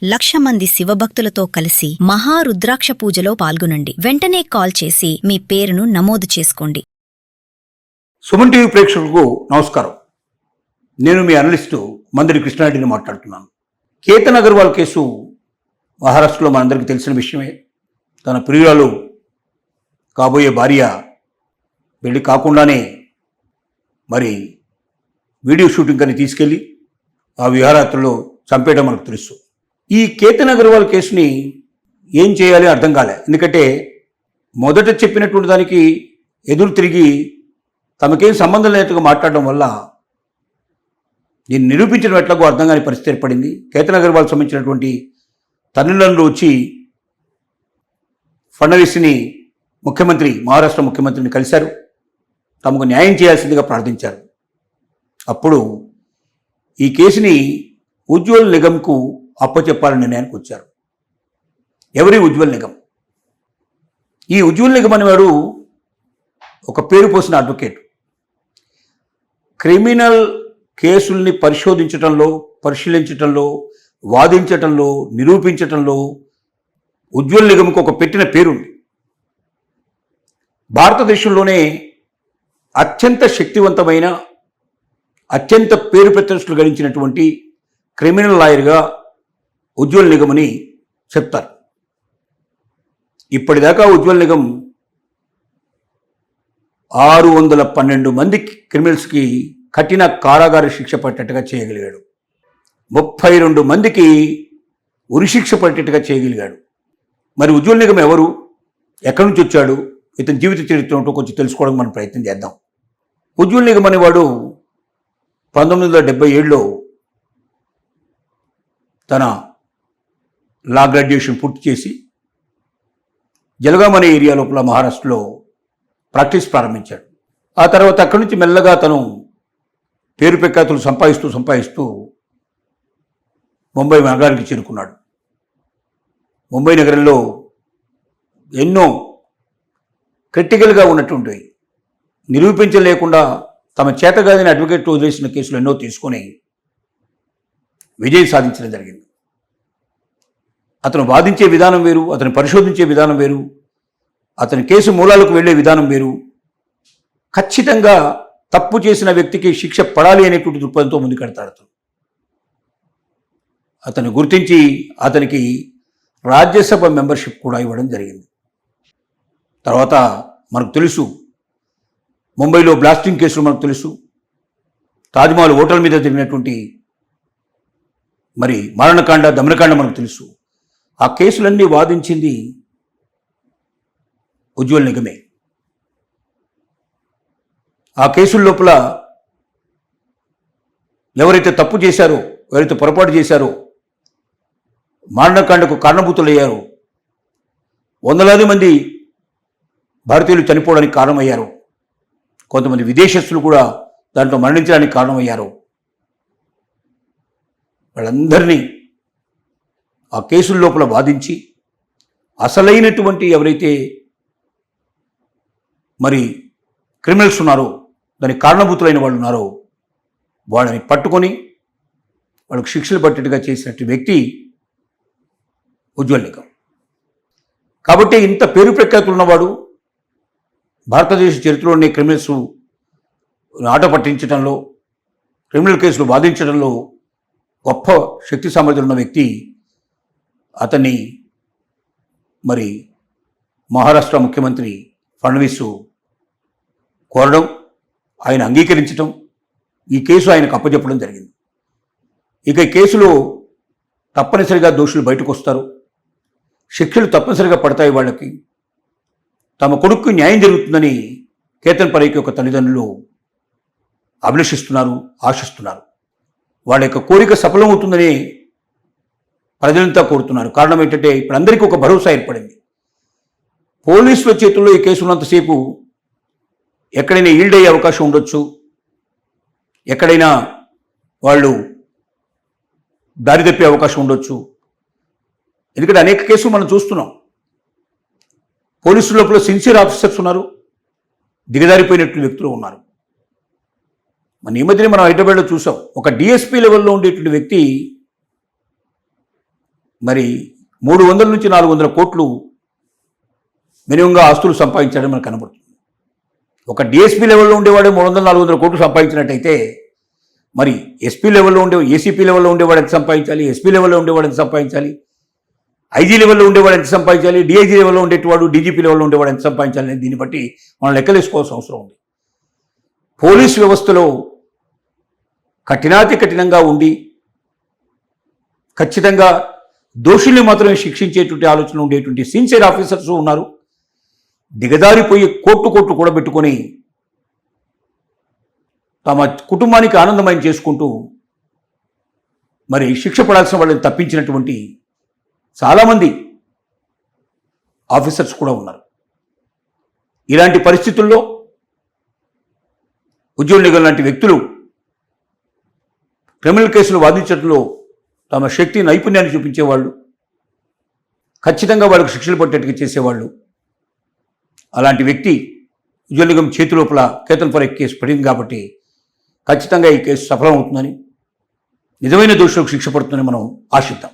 1,00,000 మంది శివభక్తులతో కలిసి మహారుద్రాక్ష పూజలో పాల్గొనండి. వెంటనే కాల్ చేసి మీ పేరును నమోదు చేసుకోండి. సుమన్ టీవీ ప్రేక్షకులకు నమస్కారం. నేను మీ అనలిస్టు మందడి కృష్ణారెడ్డిని మాట్లాడుతున్నాను. కేతన్ అగర్వాల్ కేసు మహారాష్ట్రలో మనందరికీ తెలిసిన విషయమే. తన ప్రియురాలు కాబోయే భార్య పెళ్లి కాకుండానే మరి వీడియో షూటింగ్ అని తీసుకెళ్లి ఆ విహారయాత్రలో చంపేయడం మనకు తెలుసు. ఈ కేతన్ అగర్వాల్ కేసుని ఏం చేయాలి అర్థం కాలే. ఎందుకంటే మొదట చెప్పినటువంటి దానికి ఎదురు తిరిగి తమకేం సంబంధం లేనట్టుగా మాట్లాడడం వల్ల దీన్ని నిరూపించడం ఎట్లాగో అర్థం కాని పరిస్థితి ఏర్పడింది. కేతన్ అగర్వాల్ సంబంధించినటువంటి తల్లిదండ్రులు వచ్చి ఫడ్నవీస్ని మహారాష్ట్ర ముఖ్యమంత్రిని కలిశారు. తమకు న్యాయం చేయాల్సిందిగా ప్రార్థించారు. అప్పుడు ఈ కేసుని ఉజ్వల్ నిగమ్కు అప్పచెప్పాలని నిర్ణయానికి వచ్చారు. ఎవరి ఉజ్వల్ నిగమ్? ఈ ఉజ్వల్ నిగమ్ అనేవాడు ఒక పేరు పోసిన అడ్వకేట్. క్రిమినల్ కేసుల్ని పరిశీలించటంలో వాదించటంలో నిరూపించటంలో ఉజ్వల్ నిగమ్కు ఒక పెట్టిన పేరుంది. భారతదేశంలోనే అత్యంత శక్తివంతమైన అత్యంత పేరు ప్రతిష్టలు గడించినటువంటి క్రిమినల్ లాయర్గా ఉజ్వల్ నిగమ్ అని చెప్తారు. ఇప్పటిదాకా ఉజ్వల్ నిగమ్ 612 మంది క్రిమినల్స్కి కఠిన కారాగార శిక్ష పట్టేట్టుగా చేయగలిగాడు. 32 మందికి ఉరిశిక్ష పట్టేట్టుగా చేయగలిగాడు. మరి ఉజ్వల్ నిగమ్ ఎవరు, ఎక్కడి నుంచి వచ్చాడు, ఇతని జీవిత చరిత్ర ఉంటూ కొంచెం తెలుసుకోవడం మనం ప్రయత్నం చేద్దాం. ఉజ్వల్ నిగమ్ అనేవాడు 1977లో తన లా గ్రాడ్యుయేషన్ పూర్తి చేసి జలగాం అనే ఏరియా లోపల మహారాష్ట్రలో ప్రాక్టీస్ ప్రారంభించాడు. ఆ తర్వాత అక్కడి నుంచి మెల్లగా తను పేరు ప్రఖ్యాతులు సంపాదిస్తూ ముంబై నగరానికి చేరుకున్నాడు. ముంబై నగరంలో ఎన్నో క్రిటికల్గా ఉన్నటువంటి నిరూపించలేకుండా తమ చేతగాదని అడ్వకేట్ వదిలేసిన కేసులు ఎన్నో తీసుకొని విజయం సాధించడం జరిగింది. అతను వాదించే విధానం వేరు, అతను పరిశోధించే విధానం వేరు, అతని కేసు మూలాలకు వెళ్లే విధానం వేరు. ఖచ్చితంగా తప్పు చేసిన వ్యక్తికి శిక్ష పడాలి అనేటువంటి దృక్పథంతో ముందుకెడతాడు. అతను గుర్తించి అతనికి రాజ్యసభ మెంబర్షిప్ కూడా ఇవ్వడం జరిగింది. తర్వాత మనకు తెలుసు, ముంబైలో బ్లాస్టింగ్ కేసులు మనకు తెలుసు, తాజ్మహల్ హోటల్ మీద జరిగినటువంటి మరి మారణకాండ, దమనకాండ మనకు తెలుసు. ఆ కేసులన్నీ వాదించింది ఉజ్వల్ నిగమే. ఆ కేసుల లోపల ఎవరైతే తప్పు చేశారో, ఎవరైతే పొరపాటు చేశారో, మారణకాండకు కారణభూతులయ్యారో, వందలాది మంది భారతీయులు చనిపోవడానికి కారణమయ్యారు, కొంతమంది విదేశస్తులు కూడా దాంట్లో మరణించడానికి కారణమయ్యారు, వాళ్ళందరినీ ఆ కేసుల లోపల వాదించి అసలైనటువంటి ఎవరైతే మరి క్రిమినల్స్ ఉన్నారో, దానికి కారణభూతులైన వాళ్ళు ఉన్నారో వాళ్ళని పట్టుకొని వాళ్ళకు శిక్షలు పట్టేట్టుగా చేసినట్టు వ్యక్తి ఉజ్వల్ నిగమ్. కాబట్టి ఇంత పేరు ప్రఖ్యాతులు ఉన్నవాడు భారతదేశ చరిత్రలోనే క్రిమినల్స్ ఆట పట్టించడంలో, క్రిమినల్ కేసులు వాదించడంలో గొప్ప శక్తి సామర్థ్యం ఉన్న వ్యక్తి. అతన్ని మరి మహారాష్ట్ర ముఖ్యమంత్రి ఫడ్నవీస్ కోరడం, ఆయన అంగీకరించడం, ఈ కేసు ఆయనకు అప్పచెప్పడం జరిగింది. ఇక ఈ కేసులో తప్పనిసరిగా దోషులు బయటకు వస్తారు, శిక్షలు తప్పనిసరిగా పడతాయి. వాళ్ళకి తమ కొడుకు న్యాయం జరుగుతుందని కేతన్ పరేఖ్ యొక్క తల్లిదండ్రులు అభిలషిస్తున్నారు, ఆశిస్తున్నారు. వాళ్ళ యొక్క కోరిక సఫలమవుతుందని ప్రజలంతా కోరుతున్నారు. కారణం ఏంటంటే ఇప్పుడు అందరికీ ఒక భరోసా ఏర్పడింది. పోలీసుల చేతుల్లో ఈ కేసు ఉన్నంతసేపు ఎక్కడైనా ఈల్డ్ అయ్యే అవకాశం ఉండొచ్చు, ఎక్కడైనా వాళ్ళు దారి తప్పే అవకాశం ఉండొచ్చు. ఎందుకంటే అనేక కేసులు మనం చూస్తున్నాం. పోలీసుల లోపల సిన్సియర్ ఆఫీసర్స్ ఉన్నారు, దిగజారిపోయినటువంటి వ్యక్తులు ఉన్నారు. మన ఈ మధ్యనే మనం హైదరాబాద్లో చూసాం. ఒక డిఎస్పీ లెవెల్లో ఉండేటువంటి వ్యక్తి మరి 300 నుంచి 400 కోట్లు మినిమంగా ఆస్తులు సంపాదించడం మనకు కనబడుతుంది. ఒక డిఎస్పీ లెవెల్లో ఉండేవాడే 300-400 కోట్లు సంపాదించినట్టయితే మరి ఎస్పీ లెవెల్లో ఏసీపీ లెవెల్లో ఉండేవాడు ఎంత సంపాదించాలి, ఎస్పీ లెవెల్లో ఉండేవాడు ఎంత సంపాదించాలి, ఐజీ లెవెల్లో ఉండేవాడు ఎంత సంపాదించాలి, డిఐజీ లెవెల్లో ఉండేవాడు డీజీపీ లెవెల్లో ఉండేవాడు ఎంత సంపాదించాలి అనేది దీన్ని బట్టి మనం లెక్కలేసుకోవాల్సిన అవసరం ఉంది. పోలీస్ వ్యవస్థలో కఠినాతి కఠినంగా ఉండి ఖచ్చితంగా దోషుల్ని మాత్రమే శిక్షించేటువంటి ఆలోచన ఉండేటువంటి సిన్సియర్ ఆఫీసర్స్ ఉన్నారు. దిగజారిపోయి కోట్లు కూడా పెట్టుకొని తమ కుటుంబానికి ఆనందమయం చేసుకుంటూ మరి శిక్ష పడాల్సిన వాళ్ళని తప్పించినటువంటి చాలామంది ఆఫీసర్స్ కూడా ఉన్నారు. ఇలాంటి పరిస్థితుల్లో ఉద్యోగ నిగం లాంటి వ్యక్తులు క్రిమినల్ కేసులు వాదించడంలో తమ శక్తి నైపుణ్యాన్ని చూపించేవాళ్ళు, ఖచ్చితంగా వాళ్ళకు శిక్షలు పట్టేట్టుగా చేసేవాళ్ళు. అలాంటి వ్యక్తి ఉద్యోగ నిగం చేతి లోపల కేతన్ ఫర్ కేసు పడింది కాబట్టి ఖచ్చితంగా ఈ కేసు సఫలం అవుతుందని, నిజమైన దోషులకు శిక్ష పడుతుందని మనం ఆశిద్దాం.